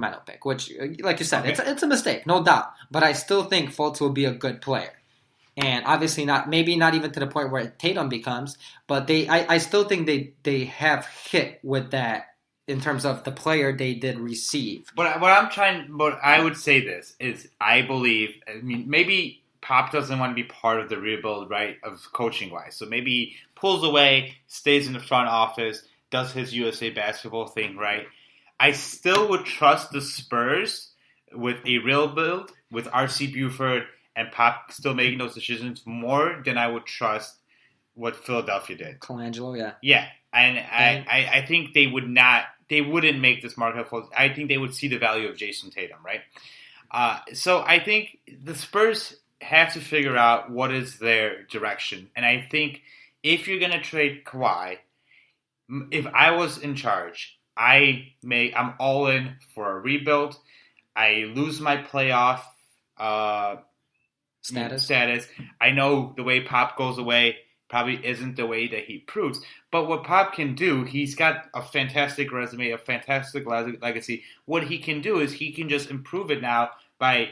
Sacramento pick, which, like you said, it's a mistake, no doubt. But I still think Fultz will be a good player. And obviously maybe not even to the point where Tatum becomes, but I still think they have hit with that in terms of the player they did receive. But I would say this is I believe, maybe Pop doesn't want to be part of the rebuild, right, of coaching wise. So maybe he pulls away, stays in the front office, does his USA basketball thing, right? I still would trust the Spurs with a real build, with R.C. Buford and Pop still making those decisions more than I would trust what Philadelphia did. Colangelo, yeah. Yeah, and I think they wouldn't make this market. I think they would see the value of Jason Tatum, right? So I think the Spurs have to figure out what is their direction. And I think if you're going to trade Kawhi, if I was in charge, I'm all in for a rebuild. I lose my playoff status. I know the way Pop goes away probably isn't the way that he proves. But what Pop can do, he's got a fantastic resume, a fantastic legacy. What he can do is he can just improve it now by,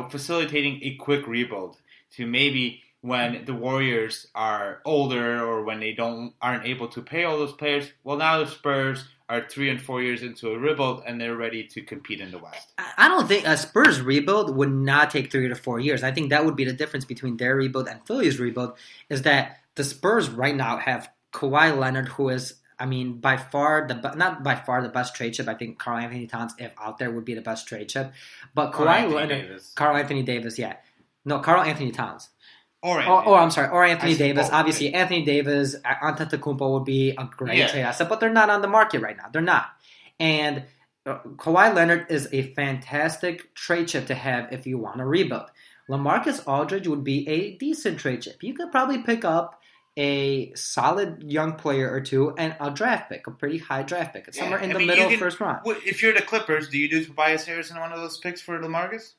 facilitating a quick rebuild to maybe when the Warriors are older or when they aren't able to pay all those players. Well, now the Spurs are 3 and 4 years into a rebuild, and they're ready to compete in the West. I don't think a Spurs rebuild would not take 3 to 4 years. I think that would be the difference between their rebuild and Philly's rebuild, is that the Spurs right now have Kawhi Leonard, who is, by far not by far the best trade chip. I think Karl Anthony Towns, if out there, would be the best trade chip. But Kawhi Leonard, Karl Anthony Davis, yeah. No, Karl Anthony Towns. Or Anthony Davis. Obviously, Anthony Davis, Antetokounmpo would be a great trade asset, but they're not on the market right now. They're not. And Kawhi Leonard is a fantastic trade chip to have if you want to rebuild. LaMarcus Aldridge would be a decent trade chip. You could probably pick up a solid young player or two and a draft pick, a pretty high draft pick. It's somewhere in the middle first round. If you're the Clippers, do you do Tobias Harris in one of those picks for LaMarcus?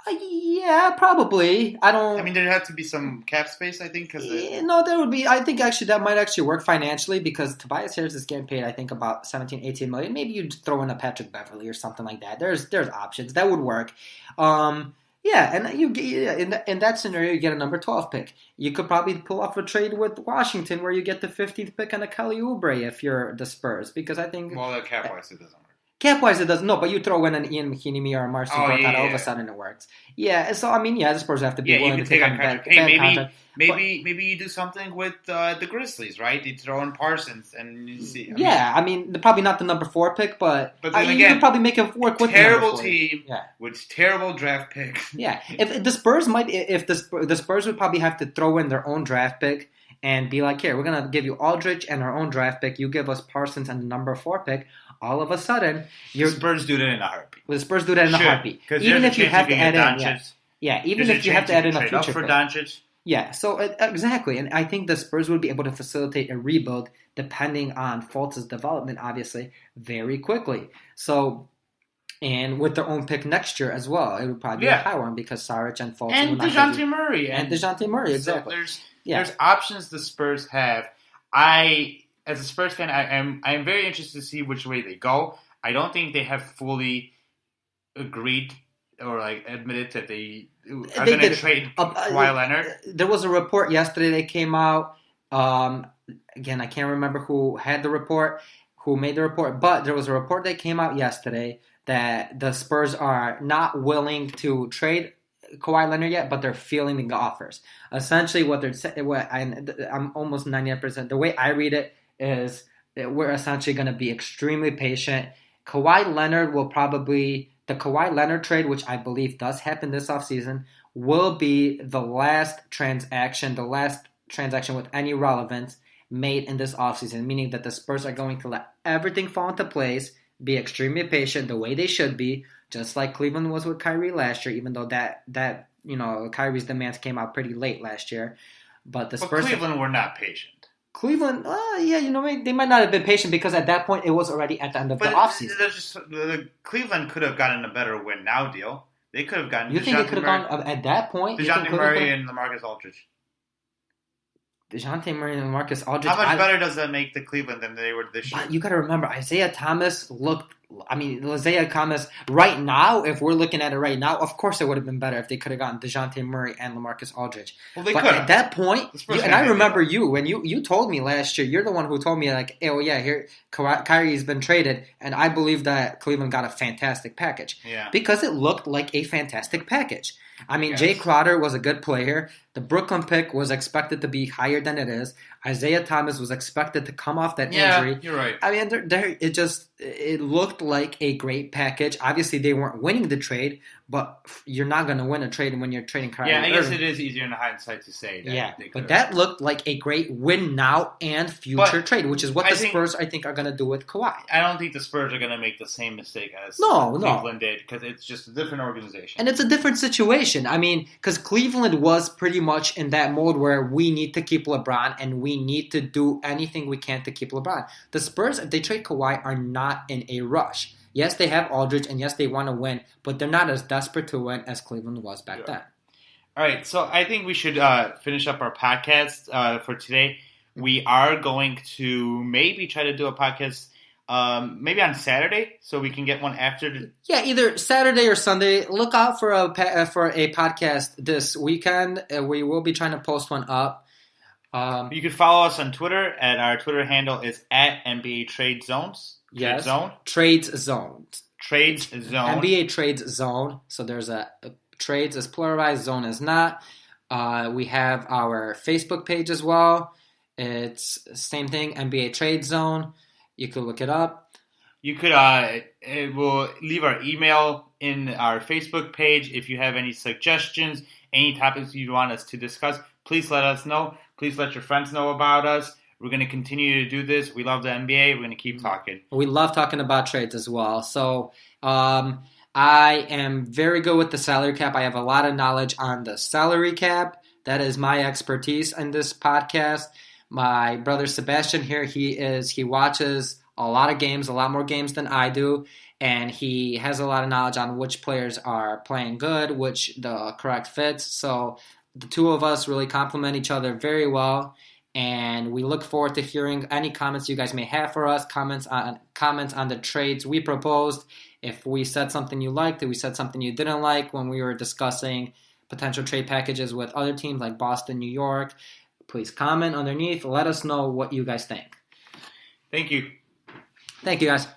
Yeah, probably. There'd have to be some cap space, I think. There would be. I think actually that might actually work financially because Tobias Harris is getting paid, I think, about 17, 18 million. Maybe you'd throw in a Patrick Beverly or something like that. There's options. That would work. And in that scenario, you get a number 12 pick. You could probably pull off a trade with Washington where you get the 15th pick on a Kelly Oubre if you're the Spurs. Because I think... Well, cap-wise, it doesn't work. Cap-wise, it doesn't. No, but you throw in an Ian Mahinmi or a Marcin Gortat, all of a sudden it works. Yeah, so, the Spurs have to be willing to take on bad contract. Maybe you do something with the Grizzlies, right? You throw in Parsons and you see. Probably not the number 4 pick, but then again, you could probably make it work with terrible team with terrible draft picks. Yeah, if the Spurs the Spurs would probably have to throw in their own draft pick and be like, here, we're gonna give you Aldridge and our own draft pick. You give us Parsons and the number 4 pick. All of a sudden, the Spurs do that in a heartbeat. The Spurs do that in a heartbeat. Even if you have to add in, even if you have to add in a future for pick. Doncic. Yeah, so exactly, and I think the Spurs would be able to facilitate a rebuild depending on Fultz' development, obviously, very quickly. So, and with their own pick next year as well, it would probably be a high one because Saric and Fultz and DeJounte Murray exactly. So there's options the Spurs have. As a Spurs fan, I am very interested to see which way they go. I don't think they have fully agreed or admitted that they are going to trade Kawhi Leonard. There was a report yesterday that came out. Again, I can't remember who had the report, who made the report, but there was a report that came out yesterday that the Spurs are not willing to trade Kawhi Leonard yet, but they're fielding the offers. Essentially, what they're saying, I'm almost 99%. The way I read it is that we're essentially going to be extremely patient. Kawhi Leonard the Kawhi Leonard trade, which I believe does happen this offseason, will be the last transaction with any relevance made in this offseason, meaning that the Spurs are going to let everything fall into place, be extremely patient the way they should be, just like Cleveland was with Kyrie last year, even though that Kyrie's demands came out pretty late last year. But the Spurs... Cleveland were not patient. Cleveland, they might not have been patient because at that point it was already at the end of the offseason. Cleveland could have gotten a better win now deal. They could have gotten. You think they could have gone at that point? DeJounte Murray and LaMarcus Aldridge. DeJounte Murray and LaMarcus Aldridge. How much better does that make the Cleveland than they were this year? But you got to remember, Isaiah Thomas looked I mean, Isaiah Thomas, right now, if we're looking at it right now, of course it would have been better if they could have gotten DeJounte Murray and LaMarcus Aldridge. Well, they but could at that point, and I remember when you told me last year, you're the one who told me, like, oh, yeah, here, Kyrie's been traded, and I believe that Cleveland got a fantastic package. Yeah. Because it looked like a fantastic package. I mean, Jay Crowder was a good player. The Brooklyn pick was expected to be higher than it is. Isaiah Thomas was expected to come off that injury. Yeah, you're right. I mean, it looked like a great package. Obviously, they weren't winning the trade, but you're not going to win a trade when you're trading Kyrie Irving. Yeah, I guess it is easier in hindsight to say that. Yeah, but that looked like a great win now and future trade, which is what Spurs, I think, are going to do with Kawhi. I don't think the Spurs are going to make the same mistake as Cleveland did, because it's just a different organization. And it's a different situation. I mean, because Cleveland was pretty much in that mode where we need to keep LeBron and we need to do anything we can to keep LeBron. The Spurs, if they trade Kawhi, are not in a rush. Yes, they have Aldridge, and yes, they want to win, but they're not as desperate to win as Cleveland was back then. All right, so I think we should finish up our podcast for today. We are going to maybe try to do a podcast maybe on Saturday, so we can get one after. Yeah, either Saturday or Sunday. Look out for a podcast this weekend. We will be trying to post one up. You can follow us on Twitter, and our Twitter handle is at NBA Trade Zones. Yes, Trades Zone. NBA Trades Zone. So there's a trades is pluralized, zone is not. We have our Facebook page as well. It's same thing, NBA Trade Zone. You could look it up. You could we'll leave our email in our Facebook page. If you have any suggestions, any topics you want us to discuss, please let us know. Please let your friends know about us. We're going to continue to do this. We love the NBA. We're going to keep talking. We love talking about trades as well. So I am very good with the salary cap. I have a lot of knowledge on the salary cap. That is my expertise in this podcast. My brother Sebastian here, he watches a lot of games, a lot more games than I do. And he has a lot of knowledge on which players are playing good, which the correct fits. So the two of us really complement each other very well. And we look forward to hearing any comments you guys may have for us, comments on the trades we proposed. If we said something you liked, if we said something you didn't like when we were discussing potential trade packages with other teams like Boston, New York, please comment underneath. Let us know what you guys think. Thank you. Thank you, guys.